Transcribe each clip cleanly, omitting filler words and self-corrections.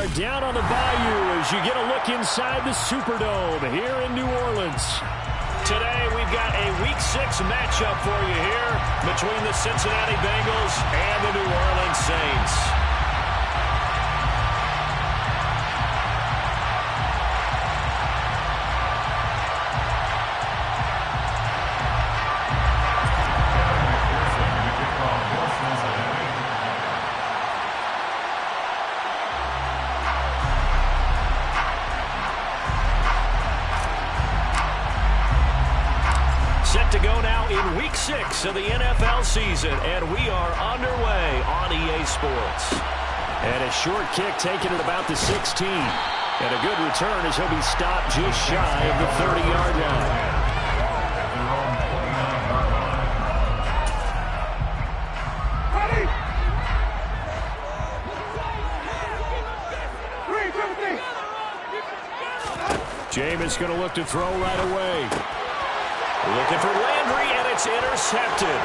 are down on the Bayou as you get a look inside the Superdome here in New Orleans. Today we've got a Week 6 matchup for you here between the Cincinnati Bengals and the New Orleans Saints. Set to go now in Week 6 of the NFL season, and we are underway on EA Sports. And a short kick taken at about the 16. And a good return as he'll be stopped just shy of the 30-yard line. Jameis going to look to throw right away. Looking for Landry, and it's intercepted.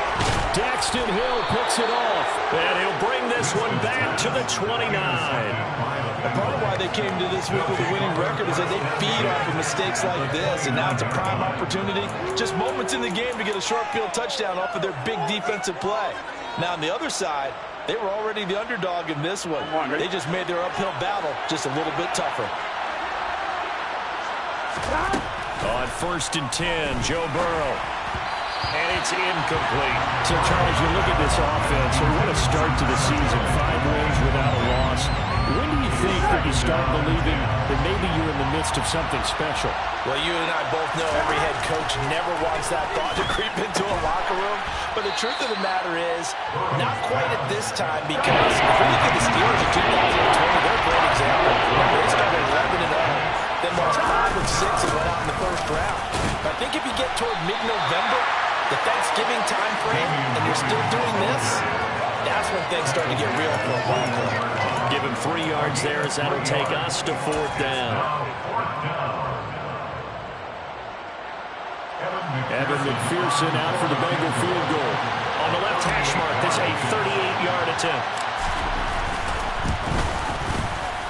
Daxton Hill picks it off, and he'll bring this one back to the 29. And part of why they came to this week with a winning record is that they feed off of mistakes like this, and now it's a prime opportunity. Just moments in the game to get a short field touchdown off of their big defensive play. Now, on the other side, they were already the underdog in this one. They just made their uphill battle just a little bit tougher. On 1st and 10, Joe Burrow. And it's incomplete. So, Charles, you look at this offense, so what a start to the season. 5 wins without a loss. When do you think that you start believing that maybe you're in the midst of something special? Well, you and I both know every head coach never wants that thought to creep into a locker room. But the truth of the matter is, not quite at this time, because if we look at the Steelers in 2020, they're a great example. They started 11-0. Then lost 5 of 6 and went out in the first round. But I think if you get toward mid-November, the Thanksgiving time frame, and you're still doing this, that's when things start to get real for a ball club. Give him 3 yards there as that'll take us to 4th down. Evan McPherson out for the Bengal field goal. On the left hash mark, this a 38-yard attempt.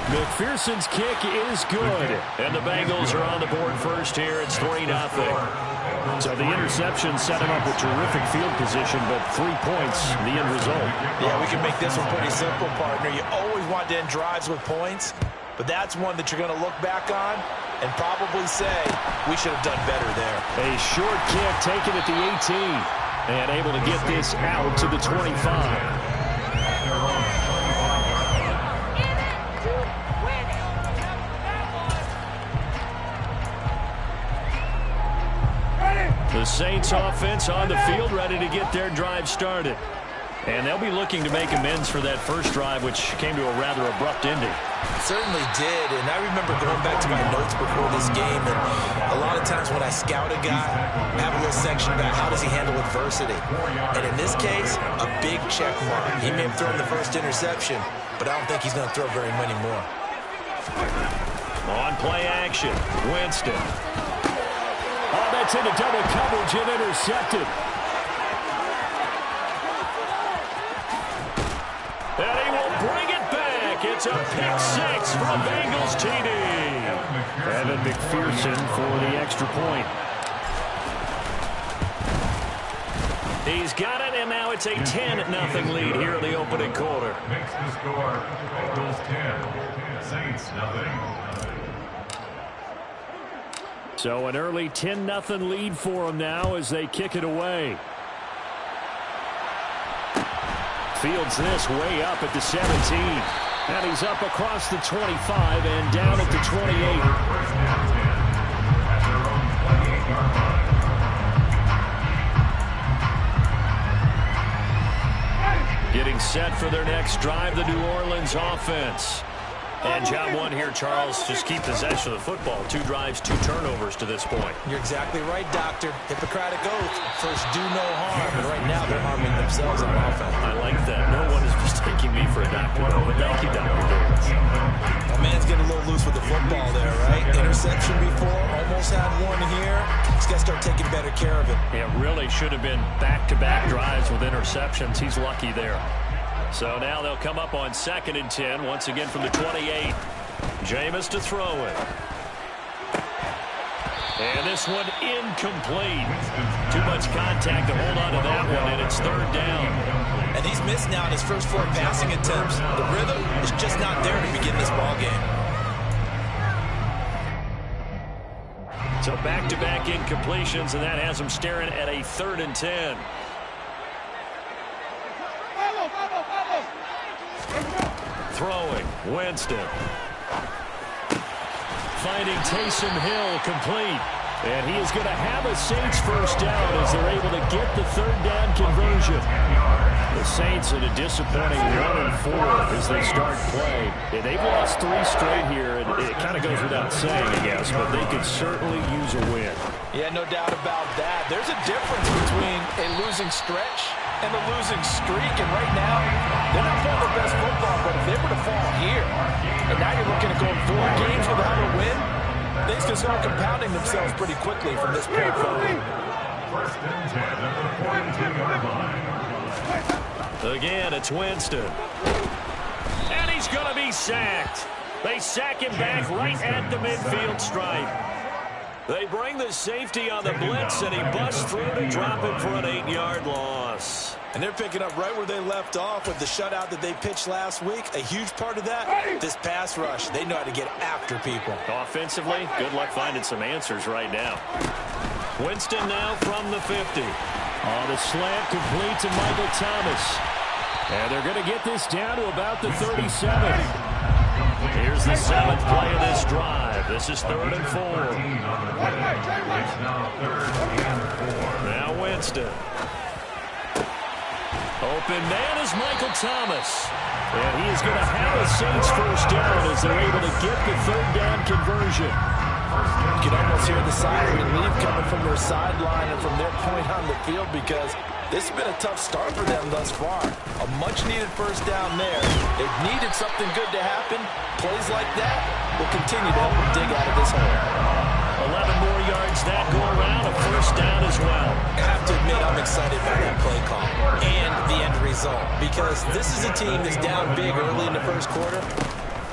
McPherson's kick is good, and the Bengals are on the board first here. It's 3-0. So the interception set him up with terrific field position, but 3 points, the end result. Yeah, we can make this one pretty simple, partner. You always want to end drives with points, but that's one that you're going to look back on and probably say, we should have done better there. A short kick taken at the 18, and able to get this out to the 25. The Saints offense on the field, ready to get their drive started. And they'll be looking to make amends for that first drive, which came to a rather abrupt ending. Certainly did, and I remember going back to my notes before this game, and a lot of times when I scout a guy, I have a little section about how does he handle adversity. And in this case, a big check mark. He may have thrown the first interception, but I don't think he's going to throw very many more. On play action, Winston. Oh, that's into double coverage and intercepted. And he will bring it back. It's a pick 6 from Bengals TD. Evan McPherson for the extra point. He's got it, and now it's a 10-0 lead here in the opening quarter. Makes the score, Bengals 10, Saints nothing. So an early 10-0 lead for them now as they kick it away. Fields this way up at the 17. And he's up across the 25 and down at the 28. Getting set for their next drive, the New Orleans offense. And job one here, Charles, just keep possession of the football. 2 drives, 2 turnovers to this point. You're exactly right, Doctor. Hippocratic oath. First, do no harm. And right now, they're harming themselves on offense. I like that. No one is mistaking me for a doctor, though. But thank you, Dr. Davis. My man's getting a little loose with the football there, right? Interception before, almost had one here. He's got to start taking better care of it. It really should have been back-to-back drives with interceptions. He's lucky there. So now they'll come up on 2nd and 10, once again from the 28. Jameis to throw it. And this one incomplete. Too much contact to hold on to that one, and it's 3rd down. And he's missed now in his first 4 passing attempts. The rhythm is just not there to begin this ball game. So back-to-back incompletions, and that has him staring at a 3rd and 10. Throwing, Winston. Finding Taysom Hill complete. And he is going to have a Saints first down as they're able to get the 3rd down conversion. The Saints in a disappointing 1-4 as they start play. Yeah, they've lost 3 straight here, and it kind of goes without saying, I guess, but they could certainly use a win. Yeah, no doubt about that. There's a difference between a losing stretch and a losing streak, and right now, they're not playing their best football, but if they were to fall here, and now you're looking at going 4 games without a win, things can start compounding themselves pretty quickly from this point forward. 1st and 10 at the 42-yard line. Again, it's Winston. And he's going to be sacked. They sack him back right at the midfield stripe. They bring the safety on the blitz, and he busts through to drop him for an 8-yard loss. And they're picking up right where they left off with the shutout that they pitched last week. A huge part of that, this pass rush. They know how to get after people. Offensively, good luck finding some answers right now. Winston now from the 50. On the slant, complete to Michael Thomas. And they're going to get this down to about the 37. Here's the 7th play of this drive. This is 3rd and 4. It's now 3rd and 4. Now Winston. Open man is Michael Thomas. And he is going to have a Saints first down as they're able to get the 3rd down conversion. You can almost hear the sigh of relief coming from their sideline and from their point on the field because this has been a tough start for them thus far. A much-needed first down there. They've needed something good to happen. Plays like that will continue to help them dig out of this hole. 11 more yards that go around, a first down as well. I have to admit I'm excited by that play call and the end result because this is a team that's down big early in the first quarter.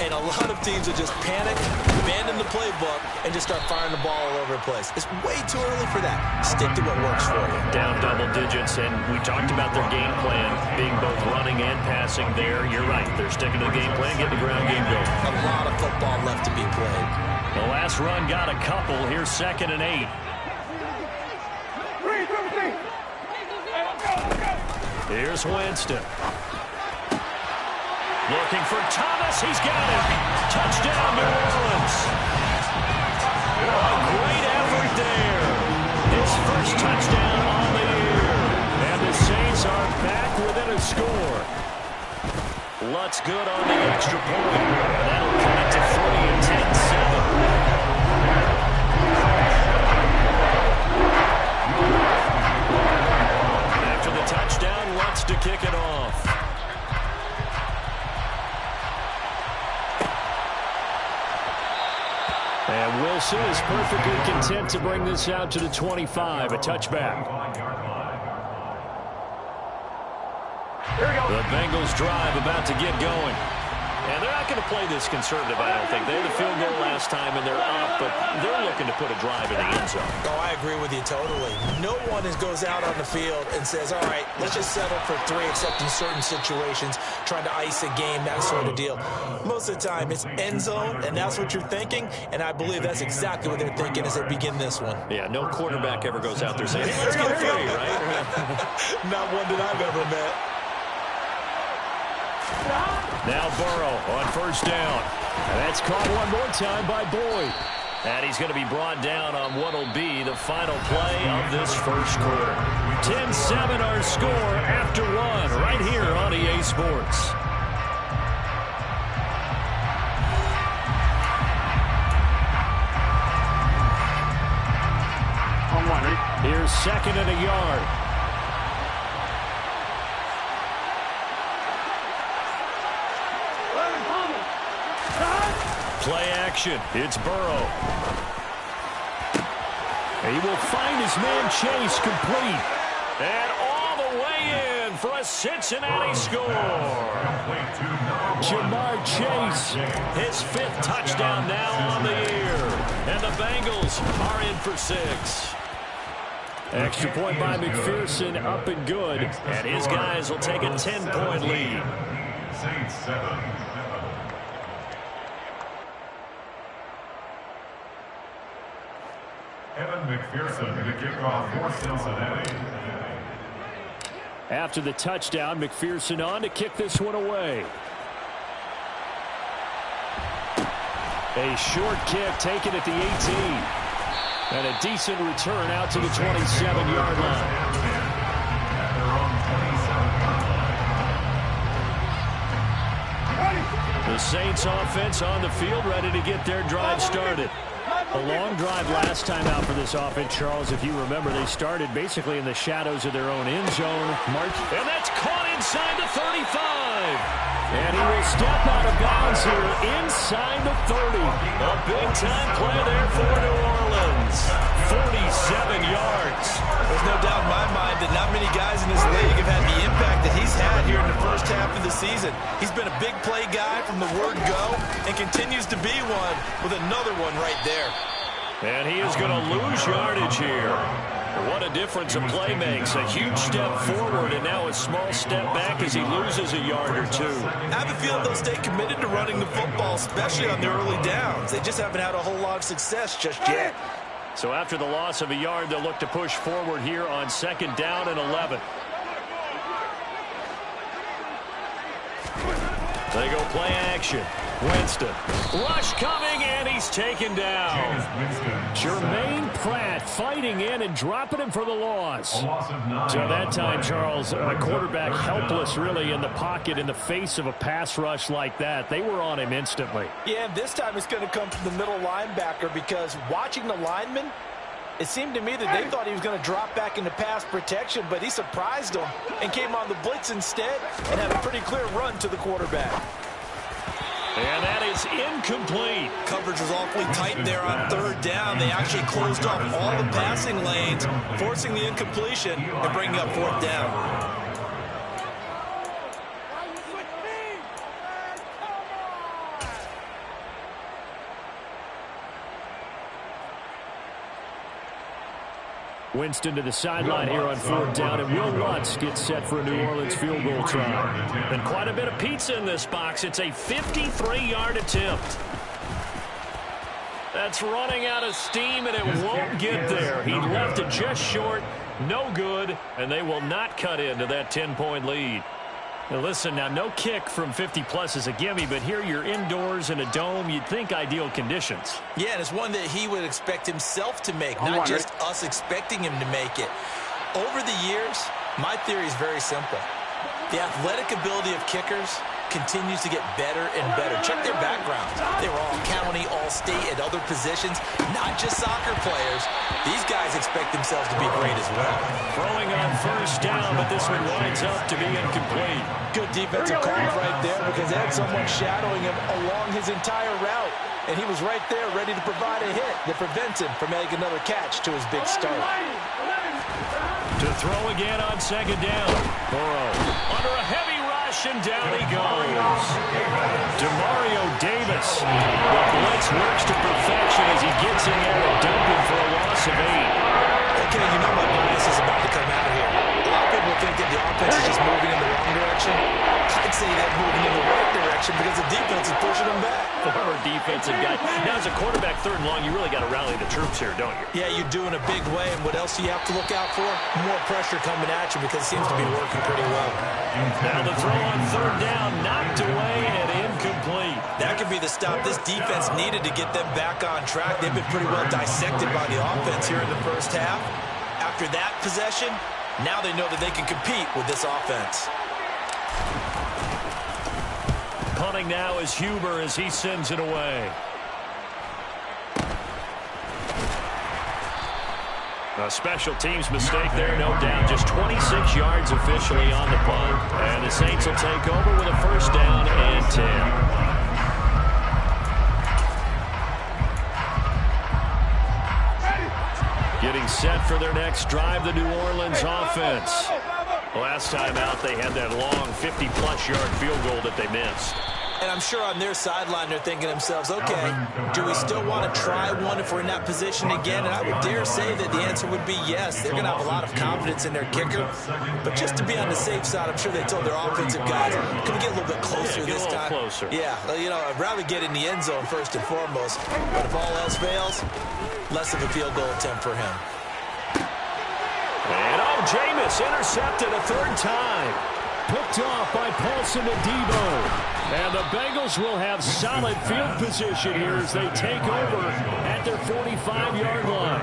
And a lot of teams will just panic, abandon the playbook, and just start firing the ball all over the place. It's way too early for that. Stick to what works for you. Down double digits, and we talked about their game plan being both running and passing there. You're right. They're sticking to the game plan, getting the ground game going. A lot of football left to be played. The last run got a couple. Here's 2nd and 8. Here's Winston. Looking for Thomas. He's got it. Touchdown, New Orleans. A great effort there. His first touchdown on the year. And the Saints are back within a score. Lutz good on the extra point. And that'll cut it to 40 and 10-7. After the touchdown, Lutz to kick it off. And Wilson is perfectly content to bring this out to the 25, a touchback. The Bengals drive about to get going. And they're not going to play this conservative, I don't think. They had the field goal last time, and they're up, but they're looking to put a drive in the end zone. Oh, I agree with you totally. No one goes out on the field and says, all right, let's just settle for 3, except in certain situations, trying to ice a game, that sort of deal. Most of the time, it's end zone, and that's what you're thinking, and I believe that's exactly what they're thinking as they begin this one. Yeah, no quarterback ever goes out there saying, hey, let's get 3, right? Not one that I've ever met. Now Burrow on first down. And that's caught one more time by Boyd. And he's going to be brought down on what will be the final play of this first quarter. 10-7 our score after 1 right here on EA Sports. Here's 2nd and a yard. Play action. It's Burrow. He will find his man Chase complete. And all the way in for a Cincinnati score. Jamar Chase, his 5th touchdown now on the year. And the Bengals are in for 6. Extra point by McPherson, up and good. And his guys will take a 10-point lead. Saints 7. Evan McPherson to kickoff for Cincinnati. After the touchdown, McPherson on to kick this one away. A short kick taken at the 18. And a decent return out to the 27-yard line. The Saints offense on the field, ready to get their drive started. A long drive last time out for this offense, Charles. If you remember, they started basically in the shadows of their own end zone. And that's caught inside the 35. And he will step out of bounds here inside the 30. A big-time play there for New Orleans. 47 yards. There's no doubt in my mind that not many guys in this league have had the impact that he's had here in the first half of the season. He's been a big play guy from the word go and continues to be one with another one right there. And he is going to lose yardage here. What a difference a play makes. A huge step forward and now a small step back as he loses a yard or two. I have a feeling they'll stay committed to running the football, especially on the early downs. They just haven't had a whole lot of success just yet. So after the loss of a yard, they'll look to push forward here on 2nd down and 11. They go play action. Winston. Rush coming, and he's taken down. Jermaine Pratt fighting in and dropping him for the loss. So that time, Charles, a quarterback helpless really in the pocket in the face of a pass rush like that. They were on him instantly. Yeah, and this time it's going to come from the middle linebacker because watching the lineman, it seemed to me that they thought he was going to drop back into pass protection, but he surprised them and came on the blitz instead and had a pretty clear run to the quarterback. And that is incomplete. Coverage was awfully tight there on 3rd down. They actually closed off all the passing lanes, forcing the incompletion and bringing up 4th down. Winston to the sideline here on 4th down, and Will Lutz gets set for a New Orleans field goal try. And quite a bit of pizza in this box. It's a 53-yard attempt. That's running out of steam, and it won't get there. He left it just short, no good, and they will not cut into that 10-point lead. Now listen, now no kick from 50-plus is a gimme, but here you're indoors in a dome. You'd think ideal conditions. Yeah, and it's one that he would expect himself to make, not just us expecting him to make it. Over the years, my theory is very simple. The athletic ability of kickers continues to get better and better. Check their backgrounds. They were all county, all state, at other positions, not just soccer players. These guys expect themselves to be great as well. Throwing on 1st down, but this one winds up to be incomplete. Good defensive call right there because they had someone shadowing him along his entire route. And he was right there ready to provide a hit that prevents him from making another catch to his big start. To throw again on 2nd down. Burrow under a heavy rush, and down he goes. Demario Davis. The blitz works to perfection as he gets in there and dump him for a loss of 8. Okay, you know my bias is about to come out here. A lot of people think that the offense is just moving in the wrong direction. I'd say they're moving in the right direction because the defense is pushing them back. Former defensive guy. Now, as a quarterback 3rd and long, you really got to rally the troops here, don't you? Yeah, you do in a big way. And what else do you have to look out for? More pressure coming at you because it seems to be working pretty well. Now the throw on 3rd down, knocked away and incomplete. That could be the stop this defense needed to get them back on track. They've been pretty well dissected by the offense here in the first half. After that possession, now they know that they can compete with this offense. Punting now is Huber as he sends it away. A special teams mistake there, no doubt. Just 26 yards officially on the punt. And the Saints will take over with a 1st down and 10. Getting set for their next drive, the New Orleans offense. Last time out, they had that long 50-plus yard field goal that they missed. And I'm sure on their sideline they're thinking to themselves, okay, do we still want to try one if we're in that position again? And I would dare say that the answer would be yes. They're going to have a lot of confidence in their kicker. But just to be on the safe side, I'm sure they told their offensive guys, can we get a little bit closer this time? Closer. Yeah, you know, I'd rather get in the end zone first and foremost. But if all else fails, less of a field goal attempt for him. And Jameis intercepted a third time. Picked off by Paulson and Debo. And the Bengals will have solid field position here as they take over at their 45-yard line.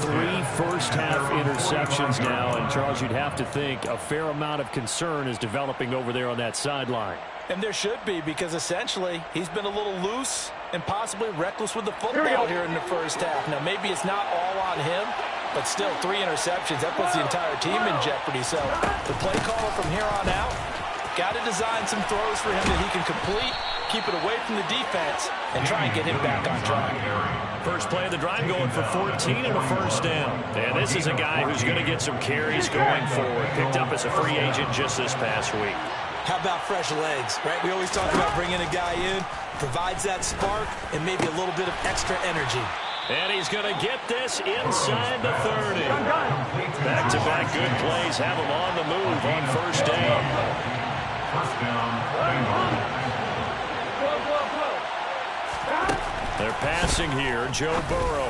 3 first-half interceptions now. And, Charles, you'd have to think a fair amount of concern is developing over there on that sideline. And there should be, because essentially he's been a little loose and possibly reckless with the football here in the first half. Now, maybe it's not all on him, but still 3 interceptions. That puts the entire team in jeopardy. So the play caller from here on out got to design some throws for him that he can complete, keep it away from the defense, and try and get him back on track. First play of the drive going for 14 and a first down. And this is a guy who's going to get some carries going forward. Picked up as a free agent just this past week. How about fresh legs, right? We always talk about bringing a guy in, provides that spark and maybe a little bit of extra energy. And he's going to get this inside the 30. Back-to-back good plays have him on the move on first down. First down, Bengals. They're passing here. Joe Burrow.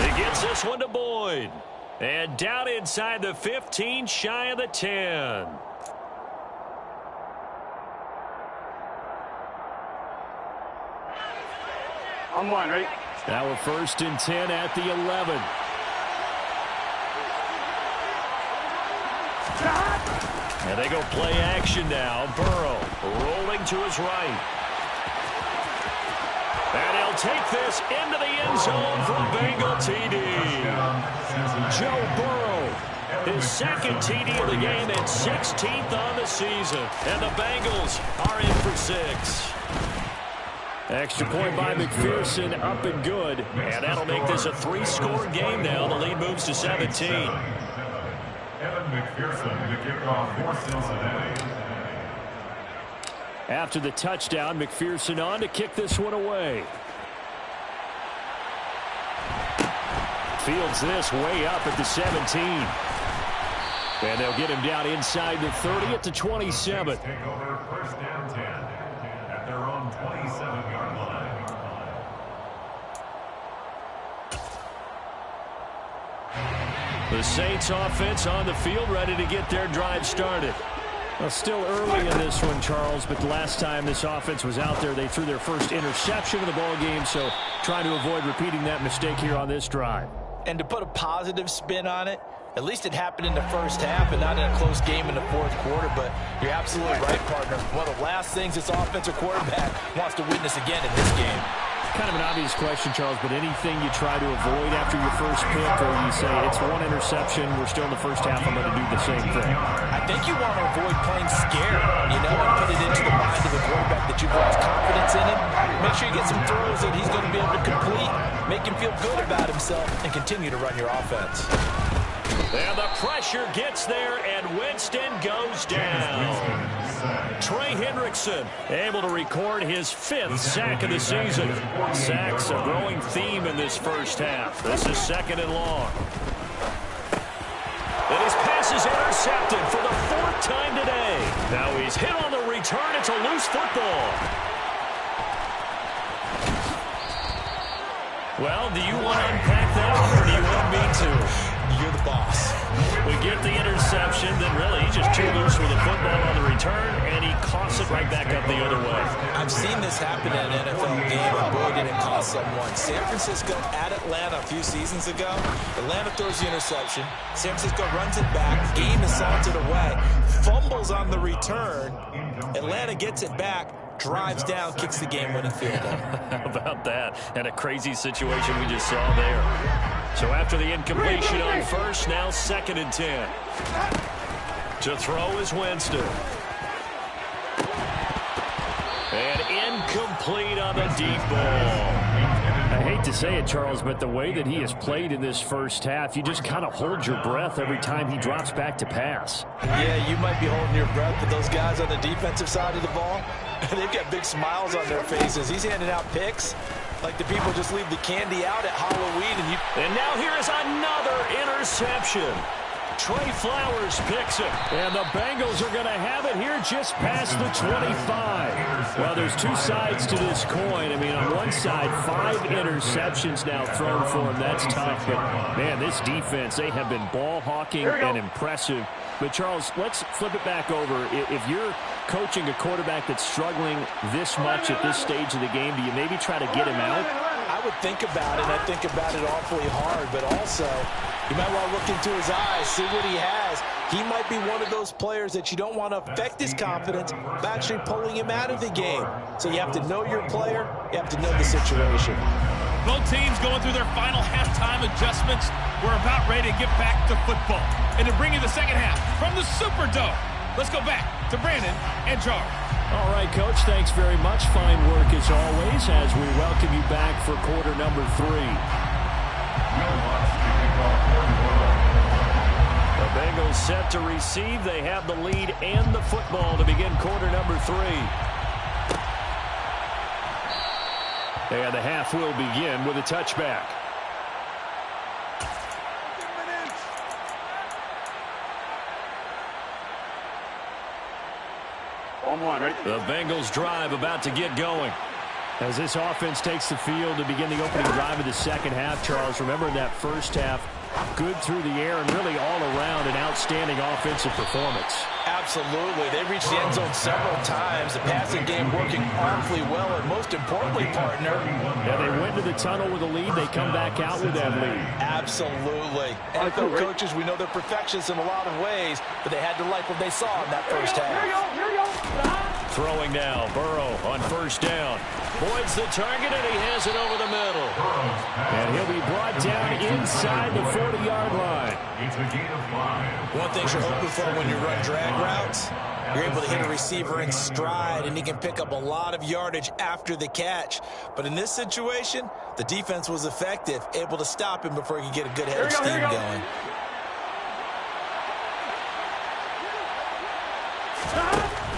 He gets this one to Boyd. And down inside the 15, shy of the 10. On one, right? Now we're first and 10 at the 11. And they go play action now. Burrow rolling to his right. And he'll take this into the end zone for a Bengal TD. Joe Burrow, his second TD of the game and 16th on the season. And the Bengals are in for 6. Extra point by McPherson, up and good. And that'll make this a 3-score game now. The lead moves to 17. Evan McPherson, the kickoff for Cincinnati. After the touchdown, McPherson on to kick this one away. Fields this way up at the 17. And they'll get him down inside the 30 at the 27. Take over first and 10 at their own 27-yard line. The Saints offense on the field, ready to get their drive started. Well, still early in this one, Charles, but the last time this offense was out there, they threw their first interception of the ball game, so trying to avoid repeating that mistake here on this drive. And to put a positive spin on it, at least it happened in the first half and not in a close game in the fourth quarter, but you're absolutely right, partner. One of the last things this offensive quarterback wants to witness again in this game. Kind of an obvious question, Charles, but anything you try to avoid after your first pick, or you say it's one interception, we're still in the first half, I'm going to do the same thing? I think you want to avoid playing scared, you know, and put it into the mind of the quarterback that you've lost confidence in him. Make sure you get some throws that he's going to be able to complete, make him feel good about himself, and continue to run your offense. And the pressure gets there, and Winston goes down. Trey Hendrickson able to record his 5th sack of the season. Sacks a growing theme in this first half. This is second and long. And his pass is intercepted for the 4th time today. Now he's hit on the return. It's a loose football. Well, do you want to unpack that, or do you want me to? You're the boss. We get the interception, then really he's just too loose with the football on the return, and he coughs it right back up the other way. I've seen this happen in an NFL game, and boy, did it cost someone. San Francisco at Atlanta a few seasons ago. Atlanta throws the interception. San Francisco runs it back. Game is salted away. Fumbles on the return. Atlanta gets it back. Drives down, kicks the game-winning field goal. How about that? And a crazy situation we just saw there. So after the incompletion on first, now second and 10. To throw is Winston. And incomplete on the deep ball. I hate to say it, Charles, but the way that he has played in this first half, you just kind of hold your breath every time he drops back to pass. Yeah, you might be holding your breath, but those guys on the defensive side of the ball, they've got big smiles on their faces. He's handing out picks like the people just leave the candy out at Halloween. And now here is another interception. Trey Flowers picks it, and the Bengals are going to have it here just past the 25. Well, there's two sides to this coin. I mean, on one side, 5 interceptions now thrown for him. That's tough, but, man, this defense, they have been ball hawking and impressive. But, Charles, let's flip it back over. If you're coaching a quarterback that's struggling this much at this stage of the game, do you maybe try to get him out? I would think about it. I think about it awfully hard, but also you might want to look into his eyes, see what he has. He might be one of those players that you don't want to affect his confidence by actually pulling him out of the game. So you have to know your player. You have to know the situation. Both teams going through their final halftime adjustments. We're about ready to get back to football. And to bring you the second half from the Superdome, let's go back to Brandon and Jar. All right, Coach, thanks very much. Fine work as always as we welcome you back for quarter number 3. The Bengals set to receive. They have the lead and the football to begin quarter number 3. And the half will begin with a touchback. The Bengals drive about to get going. As this offense takes the field to begin the opening drive of the second half, Charles, remember in that first half, good through the air and really all around an outstanding offensive performance. Absolutely. They reached the end zone several times. The passing game working awfully well, and most importantly, partner. Yeah, they went to the tunnel with a lead. They come back out with that lead. Absolutely. NFL coaches, we know they're perfectionists in a lot of ways, but they had to like what they saw in that first half. Throwing now, Burrow on first down. Boyd's the target, and he has it over the middle. And he'll be brought down inside the 40-yard line. It's a gain of 5. One thing you're hoping for when you run drag routes, you're able to hit a receiver in stride, and he can pick up a lot of yardage after the catch. But in this situation, the defense was effective, able to stop him before he could get a good head of steam going.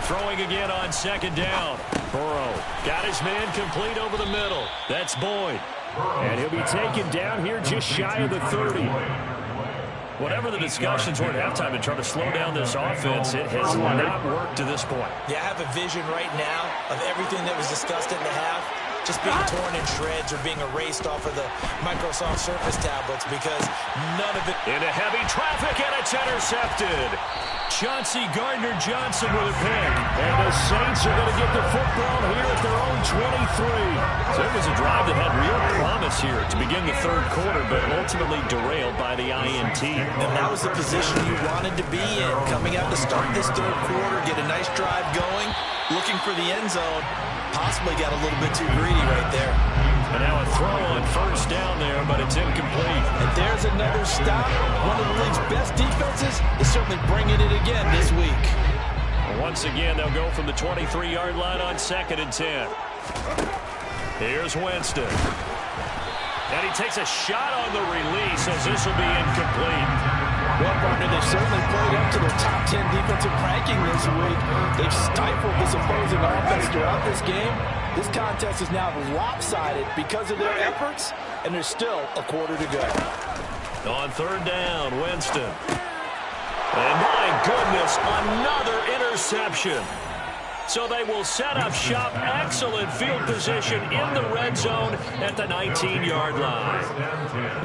Throwing again on second down. Burrow got his man complete over the middle. That's Boyd. And he'll be taken down here just shy of the 30. Whatever the discussions were at halftime to try to slow down this offense, it has not worked to this point. Yeah, I have a vision right now of everything that was discussed in the half just being torn in shreds or being erased off of the Microsoft Surface tablets because none of it. Into heavy traffic, and it's intercepted. Chauncey Gardner-Johnson with a pick. And the Saints are going to get the football here at their own 23. So it was a drive that had real promise here to begin the third quarter, but ultimately derailed by the INT. And that was the position you wanted to be in. Coming out to start this third quarter, get a nice drive going, looking for the end zone. Possibly got a little bit too greedy right there. And now a throw on first down there, but it's incomplete. And there's another stop. One of the league's best defenses is certainly bringing it again this week. Once again, they'll go from the 23-yard line on 2nd and 10. Here's Winston. And he takes a shot on the release as this will be incomplete. Well, partner, they've certainly played up to their top 10 defensive ranking this week. They've stifled this opposing offense throughout this game. This contest is now lopsided because of their efforts, and there's still a quarter to go. On third down, Winston. And my goodness, another interception. So they will set up shop. Excellent field position in the red zone at the 19-yard line.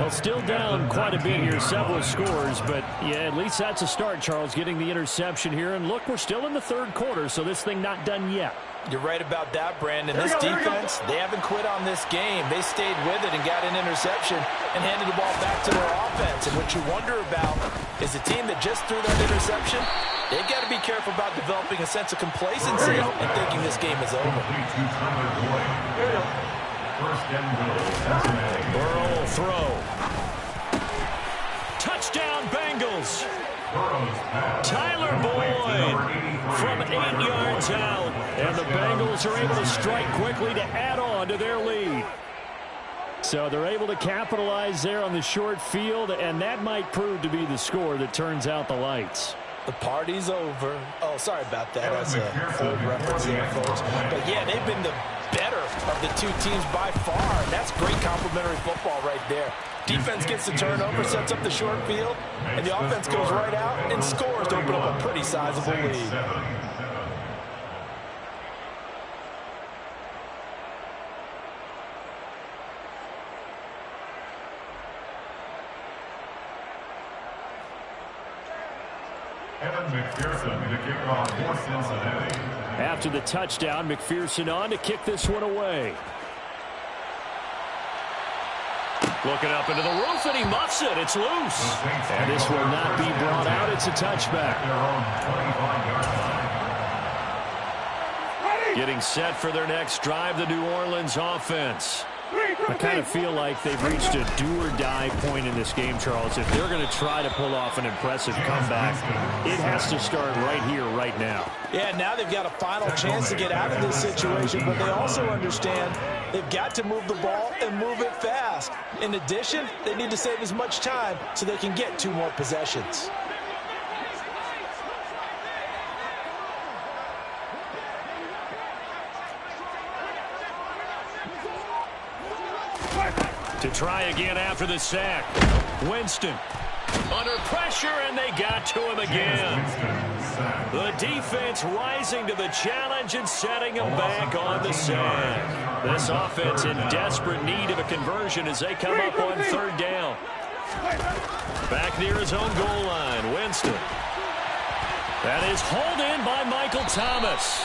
Well, still down quite a bit here, several scores, but yeah, at least that's a start, Charles, getting the interception here. And look, we're still in the third quarter, so this thing not done yet. You're right about that, Brandon. This defense, they haven't quit on this game. They stayed with it and got an interception and handed the ball back to their offense. And what you wonder about is the team that just threw that interception, they've got to be careful about developing a sense of complacency and thinking this game is over. Burrow will throw. Touchdown, Bengals. Tyler Boyd from 8 yards out. And the Bengals are able to strike quickly to add on to their lead. So they're able to capitalize there on the short field, and that might prove to be the score that turns out the lights. The party's over. Oh, sorry about that. That's an old reference there, folks. But, yeah, they've been the better of the two teams by far, and that's great complimentary football right there. Defense gets the turnover, sets up the short field, and the offense goes right out and scores to open up a pretty sizable lead. McPherson to kick off for Cincinnati. After the touchdown, McPherson on to kick this one away. Looking up into the roof, and he muffs it. It's loose. And this will not be brought out. It's a touchback. Getting set for their next drive, the New Orleans offense. I kind of feel like they've reached a do-or-die point in this game, Charles. If they're going to try to pull off an impressive comeback, it has to start right here, right now. Yeah, now they've got a final chance to get out of this situation, but they also understand they've got to move the ball and move it fast. In addition, they need to save as much time so they can get 2 more possessions. To try again after the sack. Winston under pressure, and they got to him again. The defense rising to the challenge and setting him back on the sack. This offense in desperate need of a conversion as they come up on 3rd down. Back near his own goal line, Winston. That is hauled in by Michael Thomas.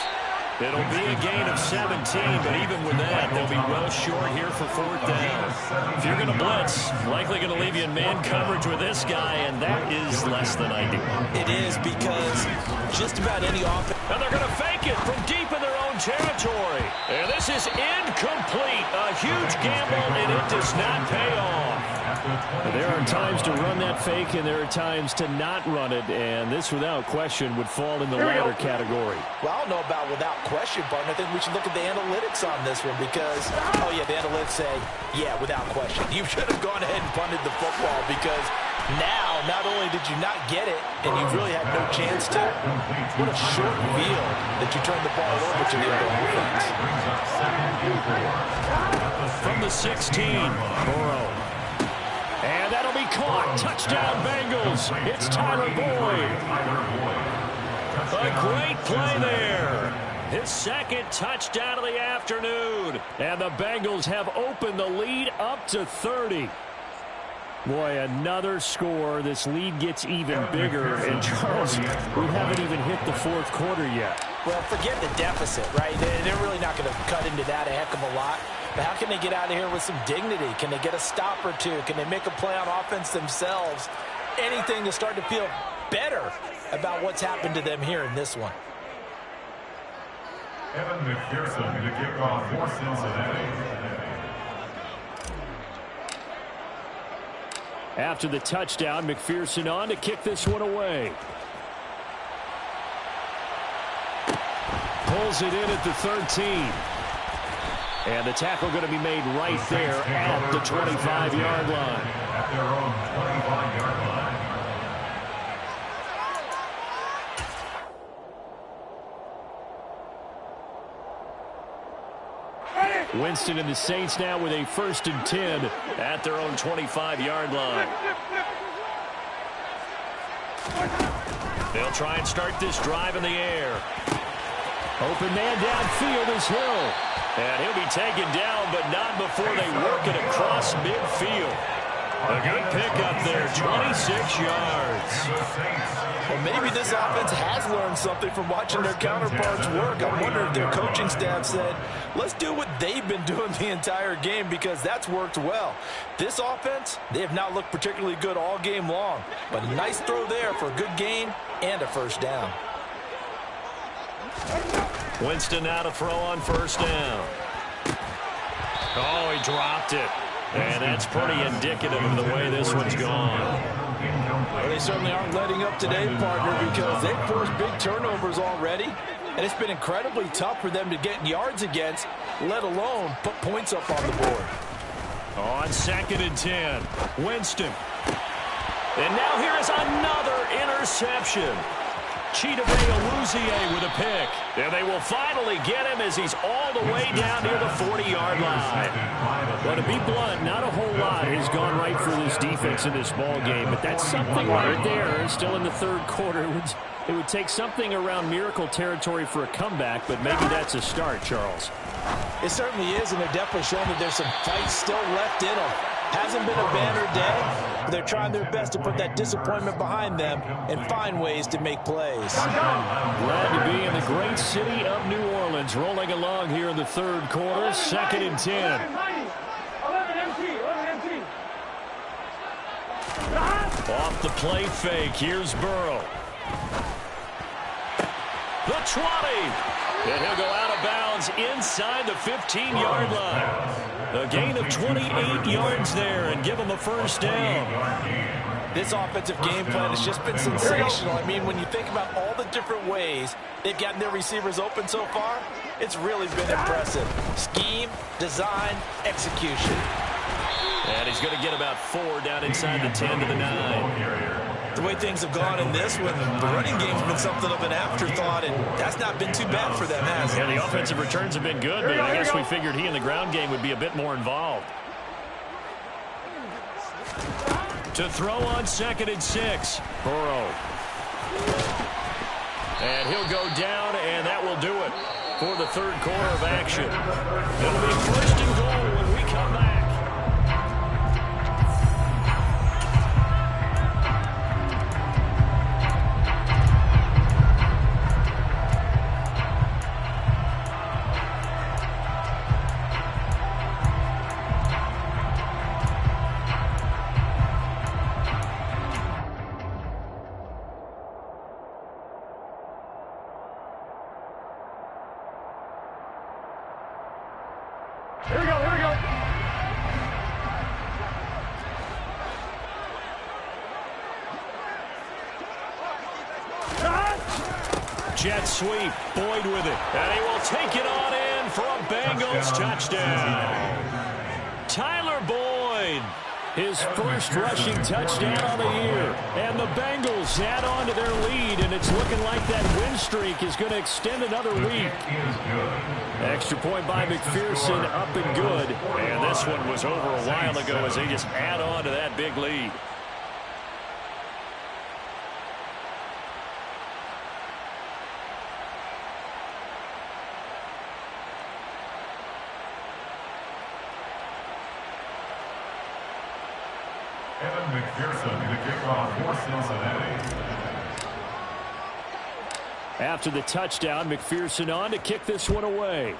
It'll be a gain of 17, but even with that, they'll be well short here for 4th down. If you're going to blitz, likely going to leave you in man coverage with this guy, and that is less than ideal. It is, because just about any offense. And they're going to fake it from deep in their own territory. And this is incomplete. A huge gamble, and it does not pay off. There are times to run that fake, and there are times to not run it, and this, without question, would fall in the latter category. Well, I don't know about without question, partner. I think we should look at the analytics on this one because, oh, yeah, the analytics say, yeah, without question. You should have gone ahead and punted the football because now, not only did you not get it, and you really had no chance to, what a short field that you turned the ball over to the other offense. From the 16, Burrow. And that'll be caught. Touchdown, Bengals. It's Tyler Boyd. A great play there. His 2nd touchdown of the afternoon. And the Bengals have opened the lead up to 30. Boy, another score. This lead gets even bigger. And, Charles, we haven't even hit the 4th quarter yet. Well, forget the deficit, right? They're really not going to cut into that a heck of a lot. But how can they get out of here with some dignity? Can they get a stop or two? Can they make a play on offense themselves? Anything to start to feel better about what's happened to them here in this one. Evan McPherson to kick off for Cincinnati. After the touchdown, McPherson on to kick this one away. Pulls it in at the 13. And the tackle going to be made right there at the 25-yard line. At their own 25-yard line. Winston and the Saints now with a 1st and 10 at their own 25-yard line. They'll try and start this drive in the air. Open man downfield is Hill. And he'll be taken down, but not before they work it across midfield. A good pickup there, 26 yards. Well, maybe this offense has learned something from watching their counterparts work. I wonder if their coaching staff said, let's do what they've been doing the entire game because that's worked well. This offense, they have not looked particularly good all game long. But a nice throw there for a good gain and a 1st down. Winston now to throw on 1st down. Oh, he dropped it. And that's pretty indicative of the way this one's gone. Well, they certainly aren't letting up today, partner, because they've forced big turnovers already. And it's been incredibly tough for them to get yards against, let alone put points up on the board. On 2nd and 10, Winston. And now here is another interception. Chidobe with a pick. And they will finally get him as he's all the way down near the 40-yard line. Well, to be blunt, not a whole lot has gone right for this defense in this ball game, but that's something right there. Still in the third quarter. It would take something around miracle territory for a comeback, but maybe that's a start, Charles. It certainly is, and they're definitely showing that there's some fight still left in them. Hasn't been a banner day, but they're trying their best to put that disappointment behind them and find ways to make plays. Glad to be in the great city of New Orleans, rolling along here in the third quarter, 2nd and 10. Off the play fake, here's Burrow. The 20. And he'll go out of bounds inside the 15-yard line. A gain of 28 yards there and give them a first down. This offensive game plan has just been sensational. I mean, when you think about all the different ways they've gotten their receivers open so far, it's really been impressive. Scheme, design, execution. And he's going to get about 4 down inside the 10 to the 9. The way things have gone in this one, the running game's been something of an afterthought, and that's not been too bad for them, has it? Yeah, the offensive returns have been good, but I guess we figured he in the ground game would be a bit more involved. To throw on 2nd and 6, Burrow. And he'll go down, and that will do it for the third quarter of action. It'll be 1st and goal when we come back. Here we go. Jet sweep, Boyd with it, and he will take it on in for a Bengals touchdown. Tyler Boyd, his first rushing touchdown on the year, and the Bengals add on to their lead, and it's looking like that win streak is going to extend another week. Extra point by McPherson, up and good, and this one was over a while ago as they just add on to that big lead. McPherson, the kickoff for Cincinnati. After the touchdown, McPherson on to kick this one away.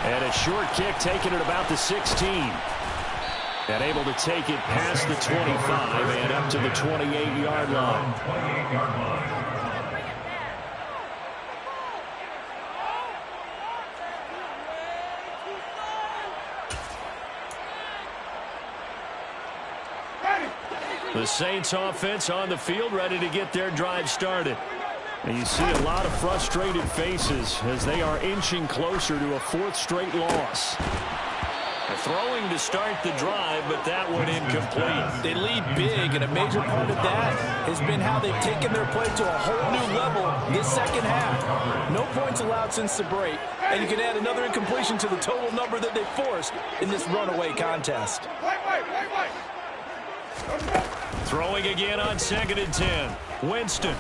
And a short kick taken at about the 16. And able to take it past the 25 and up to the 28-yard line. 28-yard line. The Saints offense on the field, ready to get their drive started. And you see a lot of frustrated faces as they are inching closer to a 4th straight loss. They're throwing to start the drive, but that one incomplete. They lead big, and a major part of that has been how they've taken their play to a whole new level this second half. No points allowed since the break, and you can add another incompletion to the total number that they forced in this runaway contest. Throwing again on 2nd and 10. Winston.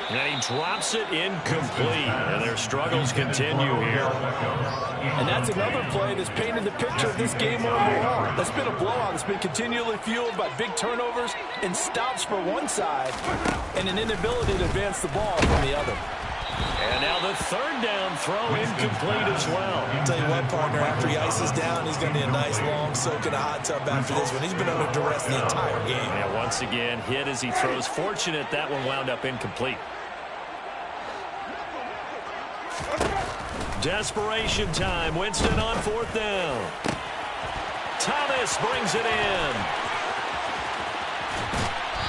And he drops it incomplete. And their struggles continue here. And that's another play that's painted the picture of this game overall. That's been a blowout that's been continually fueled by big turnovers and stops for one side and an inability to advance the ball from the other. And now the 3rd down throw incomplete as well. I'll tell you what, partner, after he ices down, he's going to need a nice long soak in a hot tub after this one. He's been under duress the entire game. And once again, hit as he throws. Fortunate that one wound up incomplete. Desperation time. Winston on 4th down. Thomas brings it in.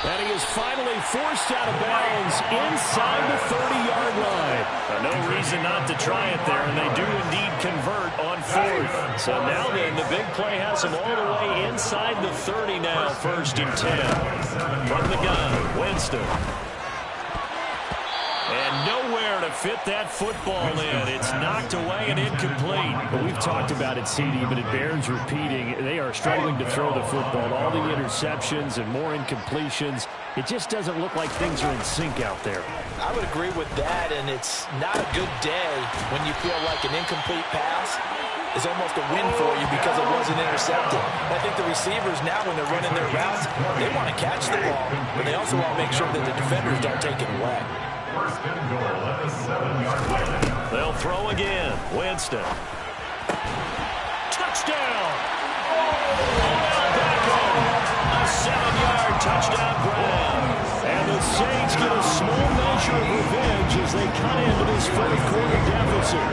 And he is finally forced out of bounds inside the 30-yard line. No reason not to try it there, and they do indeed convert on 4th. So now then, the big play has them all the way inside the 30 now, 1st and 10. From the gun, Winston. And nowhere to fit that football in. It's knocked away and incomplete. But we've talked about it, CD, but it bears repeating. They are struggling to throw the football. All the interceptions and more incompletions. It just doesn't look like things are in sync out there. I would agree with that, and it's not a good day when you feel like an incomplete pass is almost a win for you because it wasn't intercepted. I think the receivers now, when they're running their routes, they want to catch the ball, but they also want to make sure that the defenders don't take it away. 1st and goal at the 7-yard line. They'll throw again. Winston. Touchdown! A 7-yard touchdown grab. And the Saints get a small measure of revenge as they cut into this 4th quarter deficit.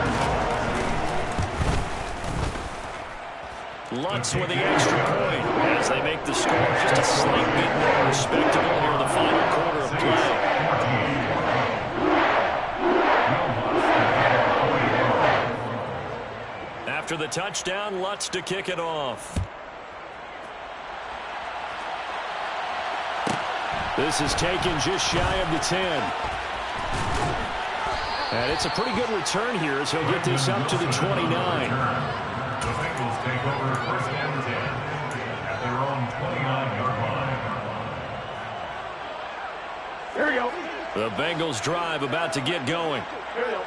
Lutz with the extra point as they make the score just a slight bit more respectable here in the final quarter of play. After the touchdown, Lutz to kick it off. This is taken just shy of the 10. And it's a pretty good return here as he'll get this up to the 29. The Bengals take over 1st and 10 at their own 29-yard line. Here we go. The Bengals drive about to get going.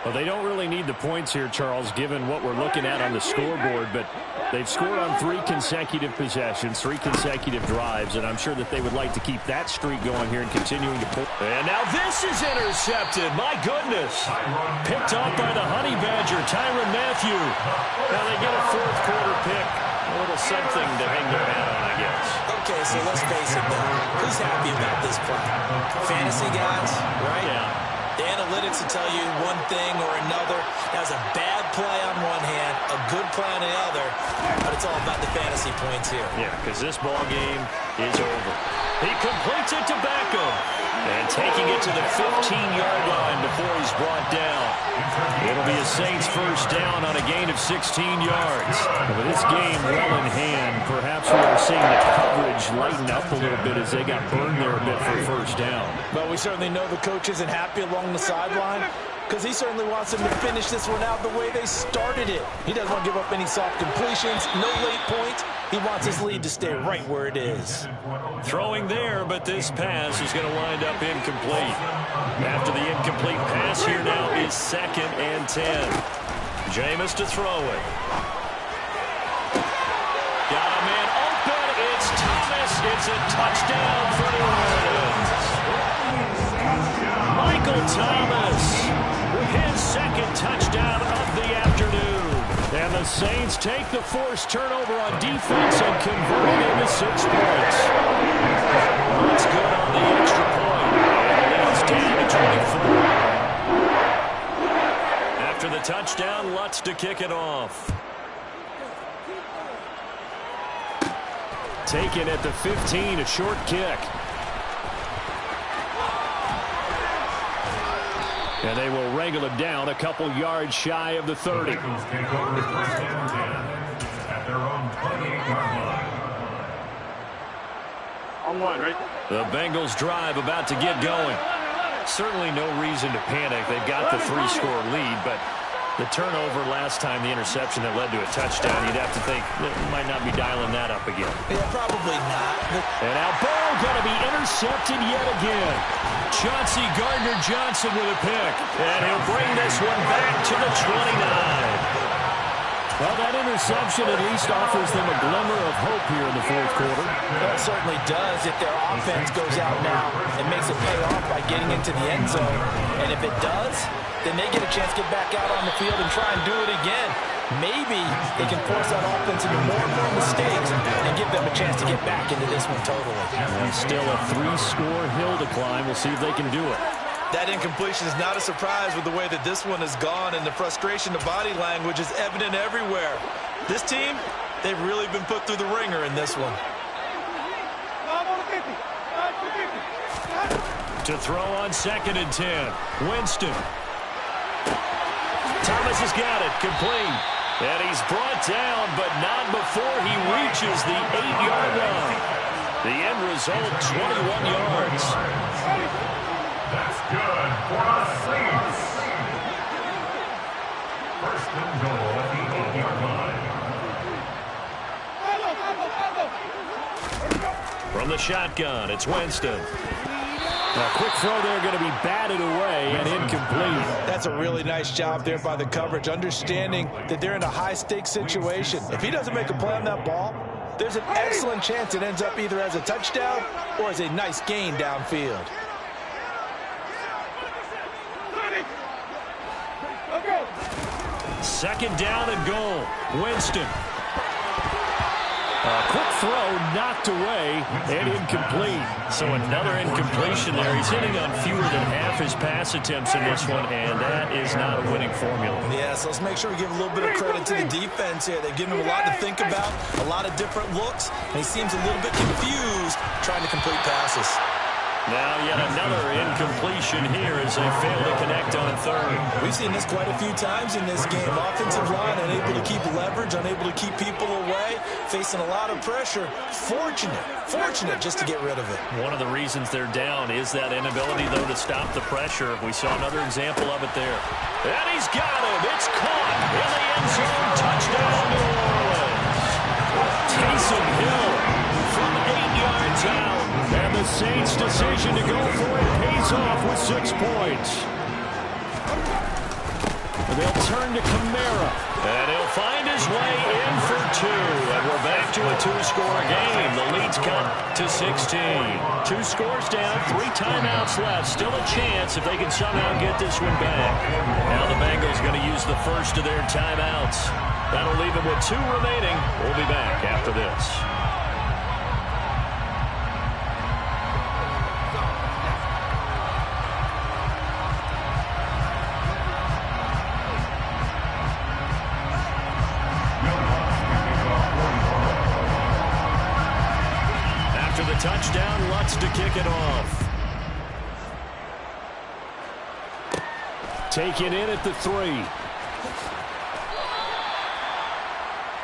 Well, they don't really need the points here, Charles, given what we're looking at on the scoreboard, but they've scored on 3 consecutive possessions, 3 consecutive drives, and I'm sure that they would like to keep that streak going here and continuing to pull. And now this is intercepted. My goodness. Picked off by the Honey Badger, Tyrann Mathieu. Now they get a 4th quarter pick. A little something to hang their hat on, I guess. Okay, so let's face it, though. Who's happy about this play? Fantasy guys, right? Yeah. The analytics will tell you one thing or another. That was a bad play on one hand, a good play on the other, but it's all about the fantasy points here. Yeah, because this ball game is over. He completes it to Beckham. And taking it to the 15-yard line before he's brought down. It'll be a Saints 1st down on a gain of 16 yards. With this game well in hand, perhaps we are seeing the coverage lighten up a little bit as they got burned there a bit for 1st down. But we certainly know the coach isn't happy along the sideline because he certainly wants them to finish this one out the way they started it. He doesn't want to give up any soft completions, no late points. He wants his lead to stay right where it is. Throwing there, but this pass is going to wind up incomplete. After the incomplete pass here now is 2nd and 10. Jameis to throw it. Got a man open. It's Thomas. It's a touchdown for the Ravens. Michael Thomas with his 2nd touchdown of the afternoon. And the Saints take the forced turnover on defense and convert it into 6 points. That's good on the extra point. And leads down to 24. After the touchdown, Lutz to kick it off. Taken at the 15, a short kick. And they will wrangle it down a couple yards shy of the 30. The Bengals take over 1st and 10 at their own 28-yard line. On 1, right? The Bengals drive about to get going. Certainly no reason to panic. They've got the 3-score lead, but the turnover last time, the interception that led to a touchdown, you'd have to think they might not be dialing that up again. Yeah, probably not. And now Burrow going to be intercepted yet again. Chauncey Gardner-Johnson with a pick. And he'll bring this one back to the 29. Well, that interception at least offers them a glimmer of hope here in the 4th quarter. Well, it certainly does. If their offense goes out now and makes it pay off by getting into the end zone. And if it does, then they get a chance to get back out on the field and try and do it again. Maybe they can force that offense into more and more mistakes and give them a chance to get back into this one totally. And still a 3-score hill to climb. We'll see if they can do it. That incompletion is not a surprise with the way that this one has gone, and the frustration, the body language is evident everywhere. This team, they've really been put through the ringer in this one. To throw on 2nd and 10. Winston. Thomas has got it. Complete. And he's brought down, but not before he reaches the 8-yard line. The end result, 21 yards. That's good for the Saints. First and goal at the 8-yard line. From the shotgun, it's Winston. A quick throw there, going to be batted away and incomplete. That's a really nice job there by the coverage, understanding that they're in a high-stakes situation. If he doesn't make a play on that ball, there's an excellent chance it ends up either as a touchdown or as a nice gain downfield. Second down and goal. Winston. A quick throw knocked away and incomplete. So another incompletion there. He's hitting on fewer than half his pass attempts in this one, and that is not a winning formula. Yeah, so let's make sure we give a little bit of credit to the defense here. They've given him a lot to think about, a lot of different looks, and he seems a little bit confused trying to complete passes. Now yet another incompletion here as they fail to connect on 3rd. We've seen this quite a few times in this game. Offensive line unable to keep leverage, unable to keep people away, facing a lot of pressure. Fortunate just to get rid of it. One of the reasons they're down is that inability, though, to stop the pressure. We saw another example of it there. And he's got him. It's caught in the end zone. Touchdown, New Orleans. Taysom Hill from 8 yards out. And the Saints' decision to go for it pays off with 6 points. They'll turn to Kamara. And he'll find his way in for 2. And we're back to a 2-score game. The lead's cut to 16. 2 scores down, 3 timeouts left. Still a chance if they can somehow get this one back. Now the Bengals going to use the first of their timeouts. That'll leave them with 2 remaining. We'll be back after this. Touchdown, Lutz to kick it off. Taken in at the 3.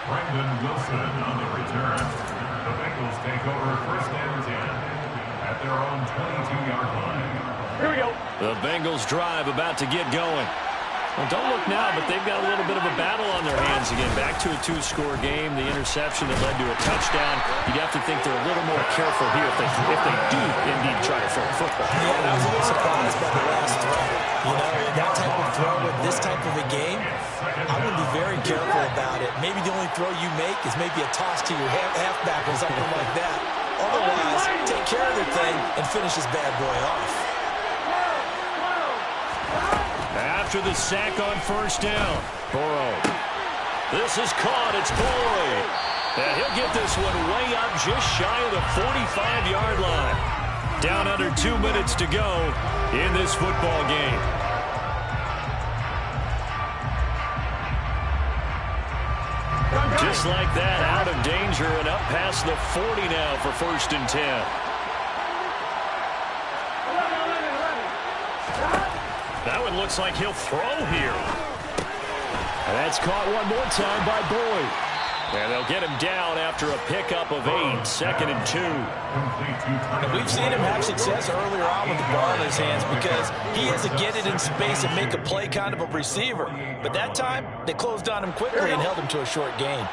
Brendan Wilson on the return. The Bengals take over 1st and 10 at their own 22-yard line. Here we go. The Bengals drive about to get going. Well, don't look now, but they've got a little bit of a battle on their hands again. Back to a 2-score game. The interception that led to a touchdown. You'd have to think they're a little more careful here if they do indeed try to throw a football. Yeah, I was a little surprised by the last throw. You know, that type of throw with this type of a game, I would be very careful about it. Maybe the only throw you make is maybe a toss to your halfback or something like that. Otherwise, take care of the thing and finish this bad boy off. After the sack on 1st down, Burrow. This is caught. It's Boyd. And he'll get this one way up just shy of the 45-yard line. Down under 2 minutes to go in this football game. Just like that, out of danger and up past the 40 now for 1st and 10. That one looks like he'll throw here. And that's caught one more time by Boyd. And they'll get him down after a pickup of 8, 2nd and 2. And we've seen him have success earlier on with the ball in his hands because he is a get it in space and make a play kind of a receiver. But that time, they closed on him quickly and held him to a short gain.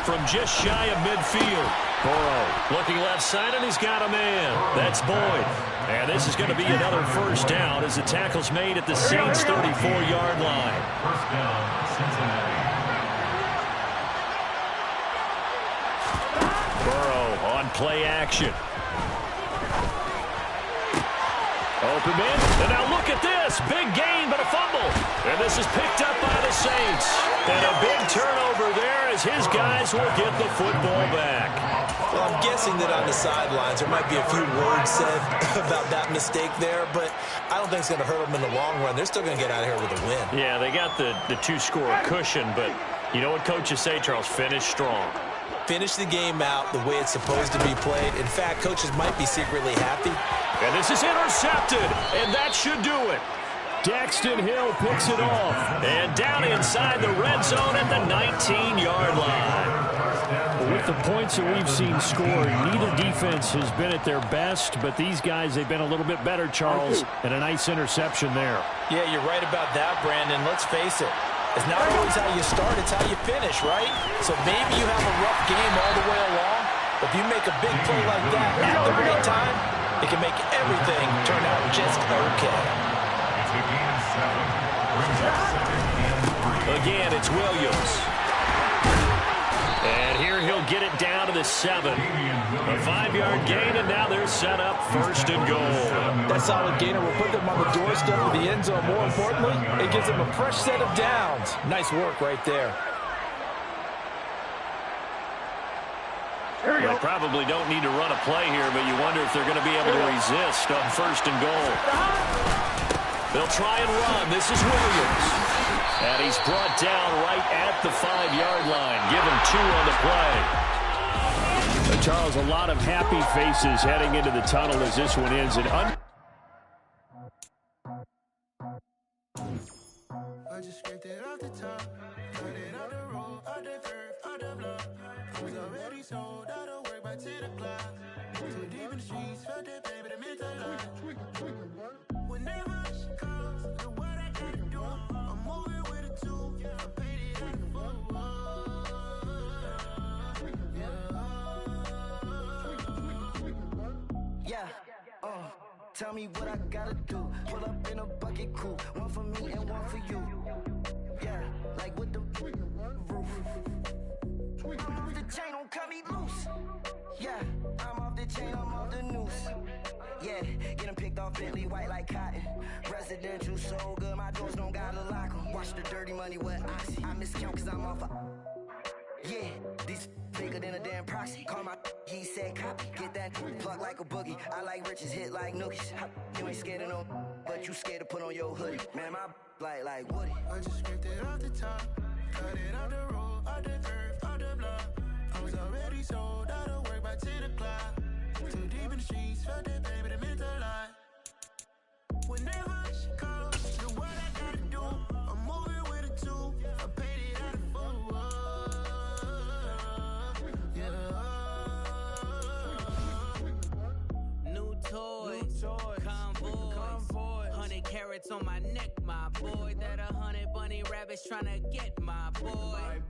From just shy of midfield, Burrow looking left side, and he's got a man. That's Boyd. And this is going to be another 1st down as the tackle's made at the Saints' 34-yard line. 1st down, Cincinnati. Burrow on play action. Open man, and now look at this. Big gain, but a fumble. And this is picked up by the Saints. And a big turnover there as his guys will get the football back. Well, I'm guessing that on the sidelines there might be a few words said about that mistake there, but I don't think it's going to hurt them in the long run. They're still going to get out of here with a win. Yeah, they got the 2-score cushion, but you know what coaches say, Charles? Finish strong. finished the game out the way it's supposed to be played. In fact, coaches might be secretly happy. And this is intercepted, and that should do it. Daxton Hill picks it off, and down inside the red zone at the 19-yard line. With the points that we've seen scored, neither defense has been at their best, but these guys, they've been a little bit better, Charles, and a nice interception there. Yeah, you're right about that, Brandon. Let's face it. It's not always how you start, it's how you finish, right? So maybe you have a rough game all the way along, but if you make a big play like that at the right time, it can make everything turn out just okay. It's a gain of 7. Brings up 2nd and 3. Again, it's Williams. And here he'll get it down to the 7. A 5-yard gain, and now they're set up 1st and goal. That solid gainer will put them on the doorstep of the end zone. More importantly, it gives them a fresh set of downs. Nice work right there. They probably don't need to run a play here, but you wonder if they're going to be able to resist on 1st and goal. They'll try and run. This is Williams. And he's brought down right at the 5-yard line. Give him 2 on the play. Charles, a lot of happy faces heading into the tunnel as this one ends. I just scraped it off the top. Cut it out the road, out the curve, out the block. I was already sold out of work by 10 o'clock. Too deep in the streets, felt that baby, that meant a lot. Whenever she calls, the what I gotta do, I'm moving with a 2. I paid it out the full. Yeah, tell me what I gotta do. Pull up in a bucket crew, one for me and one for you. Yeah, like with the roof. I'm off the chain, don't cut me loose. Yeah, I'm off the chain, I'm off the noose. Yeah, getting picked off Bentley white like cotton. Residential so good, my doors don't gotta lock 'em. Watch the dirty money with oxy. I miscount cause I'm off a... Yeah, these bigger than a damn proxy. Call my he said copy. Get that plug like a boogie. I like riches, hit like nookies. You ain't scared of no, but you scared to put on your hoodie. Man, my like Woody. I just scraped it off the top. Cut it out the road, out the curve, out the block. I was already sold out of work by 10 o'clock. Too deep in the streets, felt that baby, that meant a lot. Whenever she calls, do what I gotta do. I'm moving with a 2. I paid it out of full. New toys, convoys, 100 carats on my neck, my boy. That 100 bunny rabbits tryna get my boy.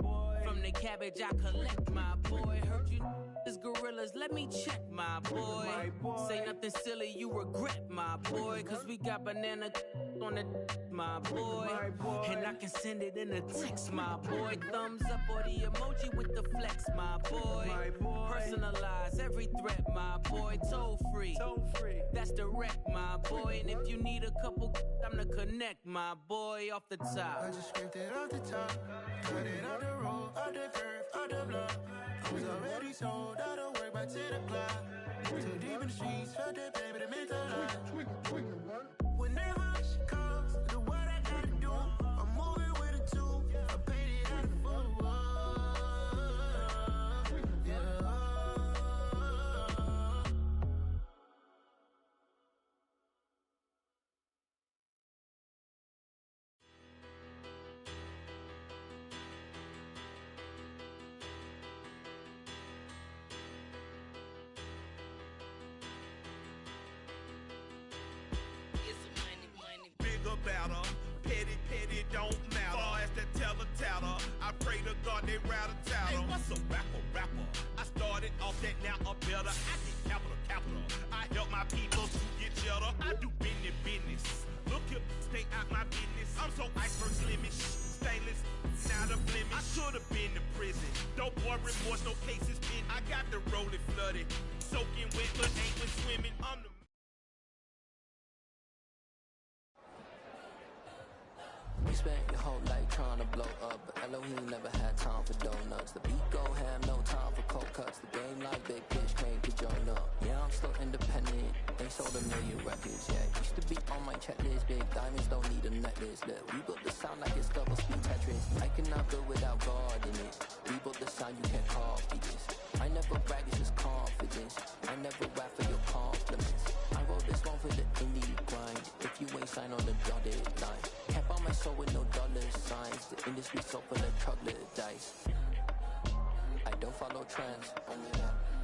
From the cabbage I collect, my boy. Heard you is gorillas, let me check, my boy. Say nothing silly, you regret, my boy. Cause we got banana on the my boy. And I can send it in a text, my boy. Thumbs up or the emoji with the flex, my boy. Personalize every threat, my boy. Toll free, that's direct, my boy. And if you need a couple, I'm the connect, my boy. Off the top, I just scraped it off the top. Cut it out the road, out the curve, out the block. I was already sold out of work by 10 o'clock. Too deep in the streets, felt that baby, that meant a lot. Whenever she calls, do what I gotta do. I'm moving with a 2. I paid it out of full. Better, petty don't matter. Far as the teller, I pray to God they rattle tattle. Hey, what's a rapper? I started off that, now I'm better. I get capital. I help my people to get cheddar. I do business. Look here, stay out my business. I'm so iceberg slimmish, stainless, not a blemish. I should have been to prison. Don't boy remorse, no cases pinned. I got the rolling flooded, soaking wet, but ain't been swimming. I'm the You spent your whole life trying to blow up, but Elohim never had time for donuts. The beat gon' have no time for cold cuts. The game like big pitch came to join up. Yeah, I'm still independent, ain't sold 1 million records, yeah. Used to be on my checklist, big diamonds don't need a necklace. Look, we built the sound like it's double speed Tetris. I cannot build without God in it. We built the sound, you can't copy this. I never brag, it's just confidence. I never rap for your compliments. I wrote this one for the indie grind. If you ain't signed on the dotted line, can't buy my soul with no dollar signs. The industry so full of troglodytes. I don't follow trends.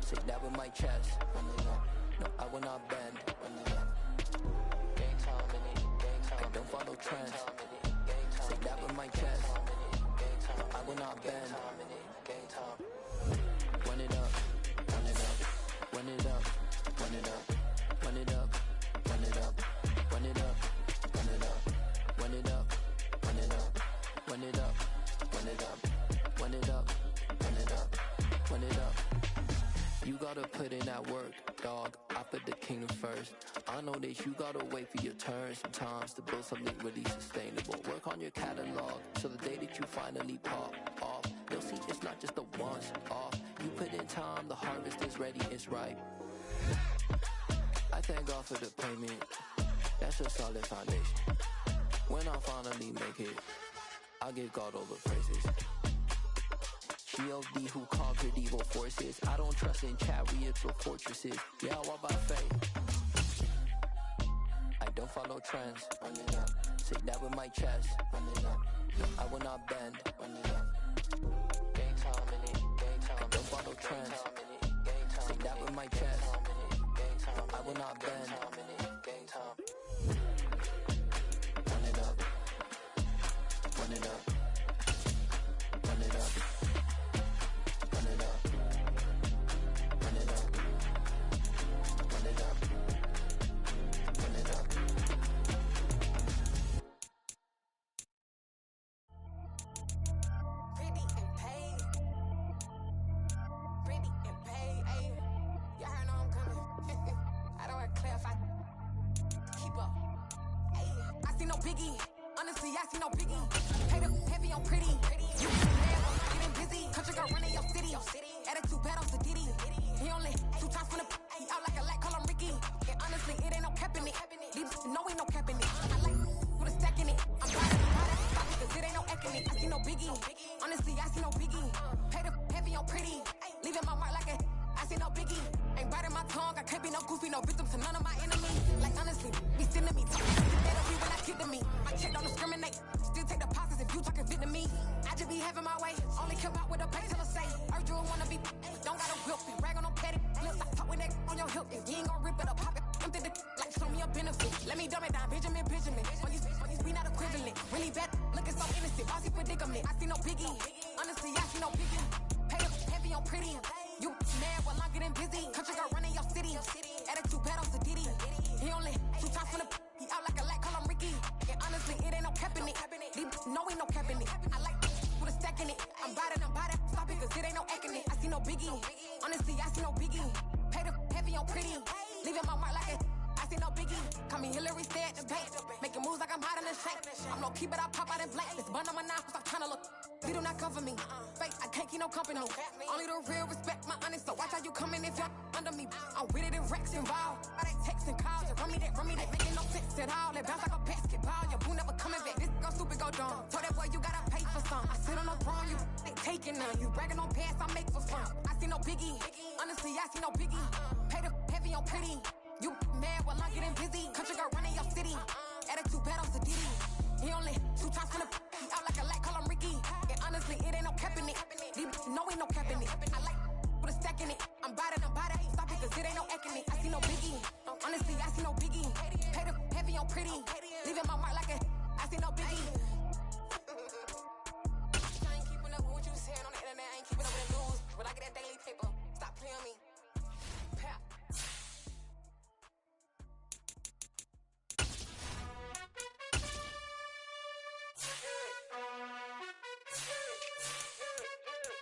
Say that with my chest. No, I will not bend. I don't follow trends. Say that with my chest. No, I will not bend. Run it up, run it up, run it up, run it up, run it up, run it up, run it up, run it up, run it up, run it up, run it up, run it up, run it up, run it up, run it up. You gotta put in that work, dog. I put the kingdom first. I know that you gotta wait for your turn sometimes to build something really sustainable. Work on your catalog so the day that you finally pop off, you'll see it's not just a once off. You put in time, the harvest is ready, it's ripe. I thank God for the payment. That's a solid foundation. When I finally make it, I'll give God all the praises. G.O.D. who conquered evil forces. I don't trust in chariots or fortresses. Yeah, I walk by faith. I don't follow trends. Say that with my chest. No, I will not bend. I don't follow trends. Say that with my chest. No, I will not bend. Run it up. Run it up. Run it up. Run it up. Run it up. Run it up. Run it up. Pretty and paid. Pretty and paid. Ayy. Y'all heard I'm coming. I don't want to clarify. Keep up. Ayy. I see no biggie. Honestly, I see no biggie. Paid up heavy on pretty. You mad, I'm getting busy. Country girl running your city. Attitude bad on Sadiddy. He only 2 times from the he out like a light, call him Ricky. And honestly, it ain't no cap in it. These no ain't no cap in it. I like with a stack in it. I'm riding, cause it ain't no eck in it. I see no biggie. Honestly, I see no biggie. Paid up heavy on pretty. Leaving my mark like a I see no biggie. Ain't biting my tongue. I can't be no goofy, no victim to none of my enemies. Like honestly, be sending me talking. Better be when I kick to me. My check don't discriminate. Still take deposits if you talking Vietnamese. I just be having my way. Only come out with a pay till I say. Urge you wanna be. Don't gotta whip it. Rag on no petty. Lips, I talk with that on your hip. If you ain't gon' rip it or pop it, empty the like show me a benefit. Let me dumb it down, Benjamin. For you, we not equivalent. Really bad, looking so innocent. Bossy predicament. I see no biggie. Honestly, I see no biggie. Pay up heavy on pretty. You mad while I'm getting busy. Country girl running your city. Attitude bad on Sadiddy. He only 2 times from the he out like a light, call him Ricky. And honestly, it ain't no cap in it. No ain't no cap in it. I like with a stack in it. I'm biting. Stop it, cause it ain't no eck in it. I see no biggie. Honestly, I see no biggie. Paid up heavy on pretty. Leaving my mark like a I see no biggie. Call me Hillary, stay at the bank. Making moves like I'm hot in the shank. I'm low key, but I pop out in blank. This bun on my knife, stop trying to look. They do not come for me. Fake, I can't keep no company. Only the real respect my honest. So watch how you coming if you're under me. I'm with it and Rex involved. All they texting calls and run me that. Making no sense at all. They bounce like a basketball. Your boo never coming back. This go stupid, go dumb. Told that boy you gotta pay for some. I sit on the throne, you they taking none. You bragging on pants, I make for fun. I see no biggie. Honestly, I see no biggie. Paid up heavy on pretty. You mad while I'm getting busy. Country girl running your city. Attitude bad on Sadiddy. He only 2 times from the he out like a light, call him Ricky. And honestly, it ain't no cap in it. No ain't no cap in it. I like with a stack in it. I'm biting. Stop it, cause it ain't no eck in it. I see no biggie. Honestly, I see no biggie. Paid up heavy on pretty. Leaving my mark like a I see no biggie. I ain't keeping up with what you saying on the internet. I ain't keeping up with the news. But I get that daily paper. Stop playing me. Pap.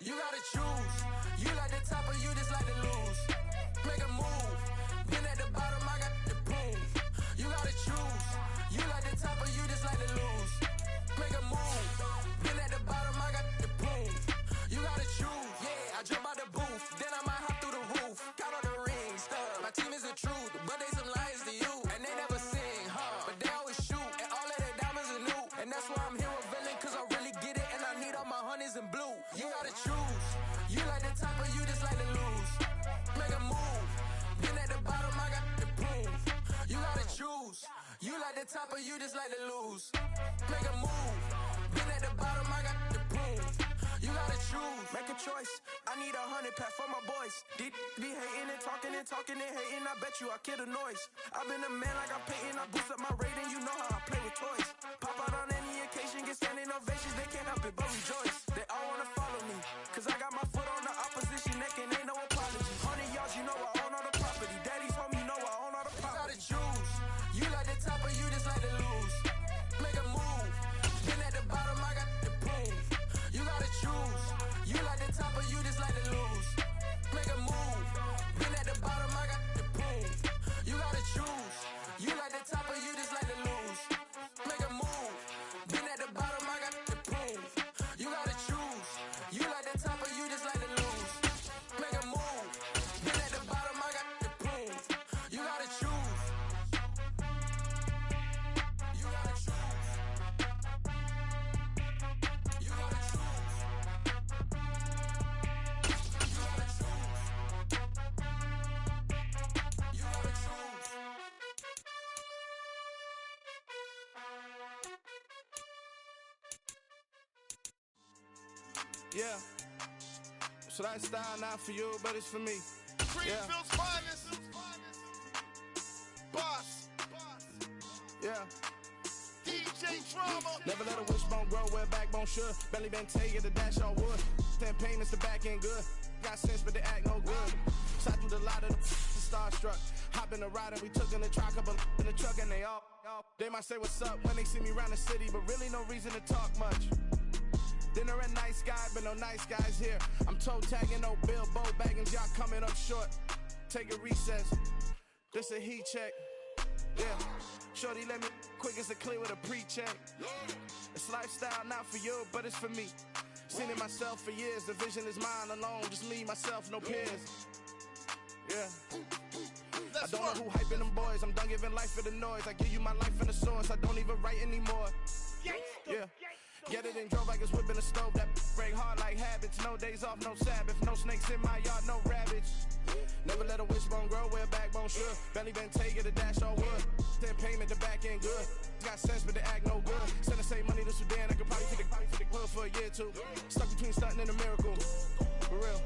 You gotta choose. You like the top or you just like to lose. Make a move. Been at the bottom, I got the proof. You gotta choose. You like the top or you just like to lose. Make a move. Been at the bottom, I got the proof. You gotta choose. Yeah, I jump out the booth. Then I might hop through the roof. Count on the rings, stuff. My team is the truth, but they some liars. You like the top or you just like to lose? Make a move. Been at the bottom, I got the prove. You gotta choose. Make a choice. I need 100 pack for my boys. Be hating and talking and hating. I bet you I kill the noise. I've been a man like I'm Peyton. I boost up my rating. You know how I play with toys. Pop out on any occasion, get standing ovations. They can't help it but rejoice. They all wanna follow me, cause I got my foot on the opposition neck and ain't no apology. 100 yards, you know I own all the property. Daddy's home, you know I own all the property. You gotta choose. You like the top or you just like to lose? Make a move. Been at the bottom, I got the proof. You gotta choose. You like the top or you just like to lose? Make a move. Been at the bottom, I got the proof. You gotta choose. You like the top or you just like to lose? Make a move. Been at the bottom, I got the proof. You gotta choose. You like the top or you just like to lose? Make a move. Been at the bottom, I got the proof. You gotta choose. You gotta choose. You gotta choose. You gotta choose. You gotta choose. Yeah. So that style not for you, but it's for me. Greenfield's finest. Boss. Yeah. DJ Drama. Never let a wishbone grow where a backbone should. Belly been take the dash on wood. 10 payments, the back end good. Got sense, but they act no good. Shot through the lot of the starstruck. Hop in the ride and we took in the truck, up in the truck and they all. They might say what's up when they see me around the city, but really no reason to talk much. Dinner a nice guy, but no nice guys here. I'm toe tagging, no Bilbo bagging, y'all coming up short. Take a recess. This a heat check. Yeah. Shorty let me quick as a clear with a pre-check. It's lifestyle not for you, but it's for me. Seen it myself for years. The vision is mine alone. Just me, myself, no peers. Yeah. I don't know who hyping them boys. I'm done giving life for the noise. I give you my life in the source. I don't even write anymore. Yeah. Get it and drove like it's whipping a stove. That break hard like habits. No days off, no Sabbath. No snakes in my yard, no rabbits. Never let a wishbone grow where a backbone should. Belly been take it, a dash on wood. 10 payment, the back end good. Got sense, but they act no good. Send the same money to Sudan. I could probably take the hood for a year or two. Stuck between stunting and a miracle. For real.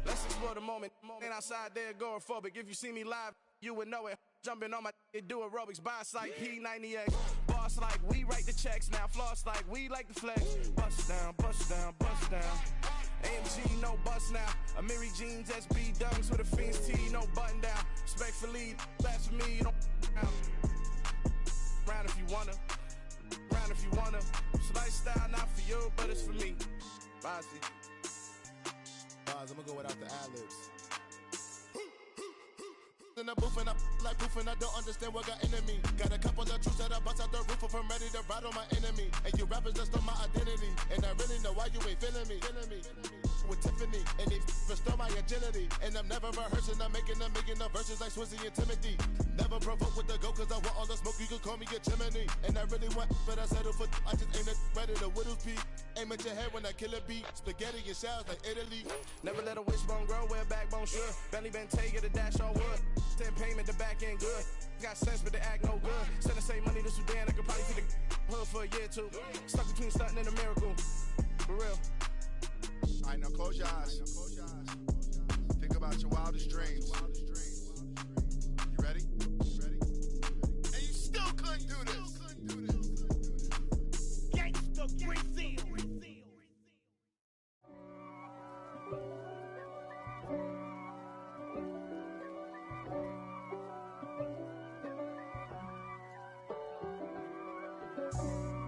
Let's explore the moment. Ain't outside there agoraphobic. If you see me live, you would know it. Jumping on my do aerobics, boss like P90X. Boss like we write the checks now. Floss like we like the flex. Bust down, bust down, bust down. AMG, no bust now. Amiri jeans, SB dunks with a Fiends tee, no button down. Respectfully, that's for me, you don't round if you wanna. Round if you wanna. It's lifestyle not for you, but it's for me. Bossy. I'm gonna go without the ad-libs. In the booth and I like proof and I don't understand what got into me. Got a couple of truths that I bust out the roof of. I'm ready to ride on my enemy. And you rappers just stole my identity. And I really know why you ain't feeling me. With Tiffany and they restore my agility. And I'm never rehearsing, I'm making a million of verses like Swizzy and Timothy. Never provoke with the go cause I want all the smoke, you can call me a chimney. And I really want, but I settle for I just ain't ready to whittle peak. Aim at your head when I kill a beat. Spaghetti and shells like Italy. Never let a wishbone grow where a backbone should. Belly been take it, a dash on wood. 10 payment, the back end good. Got sense, but they act no good. Send the same money to Sudan, I could probably take the hood for a year or two. Stuck between stunting and a miracle. For real. Alright, now close your eyes. Think about your wildest dreams. You ready? And you still couldn't do this. Gangsta Brazil.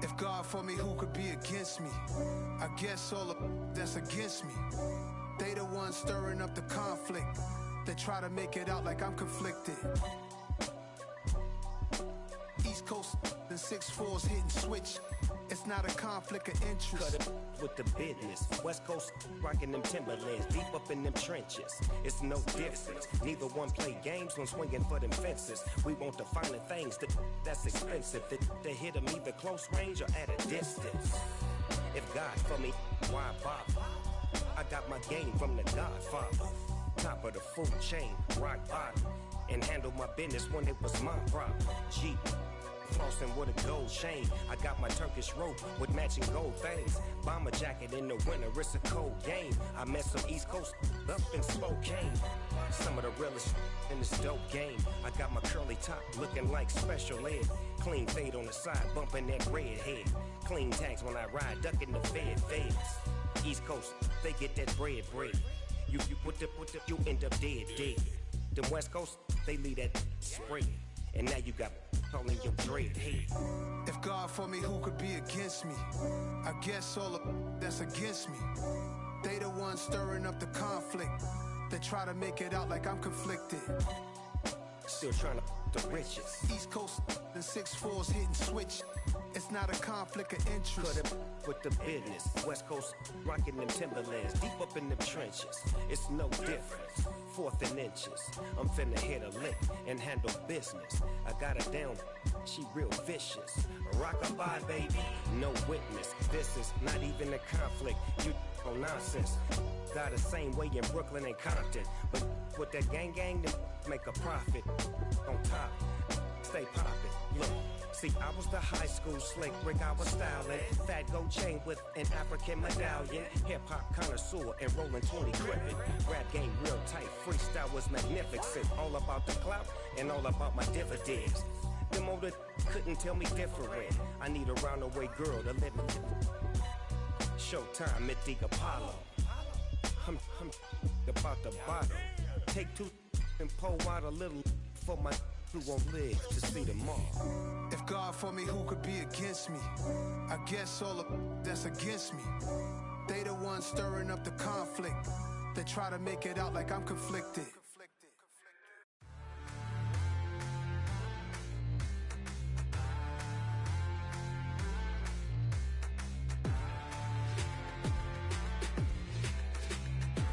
If God for me, who could be against me? I guess all of that's against me. They the ones stirring up the conflict. They try to make it out like I'm conflicted. East Coast and 6'4's hitting switch. It's not a conflict of interest. Cut it with the business. West Coast rocking them Timberlands, deep up in them trenches. It's no difference. Neither one play games when swinging for them fences. We want the finer things that's expensive. They hit them either close range or at a distance. If God for me, why bother? I got my game from the Godfather. Top of the food chain, rock bottom. And handle my business when it was my problem. Jeep. flossing with a gold chain. I got my Turkish rope with matching gold things. Bomber jacket in the winter, it's a cold game. I met some East Coast up in Spokane. Some of the realest in this dope game. I got my curly top looking like special ed. Clean fade on the side, bumping that red head. Clean tags when I ride, ducking the feds. East Coast, they get that bread. You put the, you end up dead. Them West Coast, they leave that spread. And now you got all in your dread head. If God for me, who could be against me? I guess all of that's against me. They the ones stirring up the conflict. They try to make it out like I'm conflicted. Still trying to the riches. East Coast and 6'4s hitting switch. It's not a conflict of interest. Cut it with the business. West Coast rocking them Timberlands. Deep up in them trenches. It's no difference. 4th and inches. I'm finna hit a lick and handle business. I got her down. She real vicious. Rockabye, baby. No witness. This is not even a conflict. You on nonsense. Got the same way in Brooklyn and Compton. But with that gang, them make a profit. On top. Stay poppin'. Look. See, I was the high school slick Rick, I was styling. Fat gold chain with an African medallion. Hip-hop connoisseur and rolling 20 gripping. Rap game real tight, freestyle was magnificent. All about the clout and all about my dividends. Them older couldn't tell me different. I need a roundaway girl to let me. Showtime at the Apollo. I'm about the bottle. Take 2 and pour out a little for my who won't live to see tomorrow. If God for me, who could be against me? I guess all of that's against me. They the ones stirring up the conflict. They try to make it out like I'm conflicted.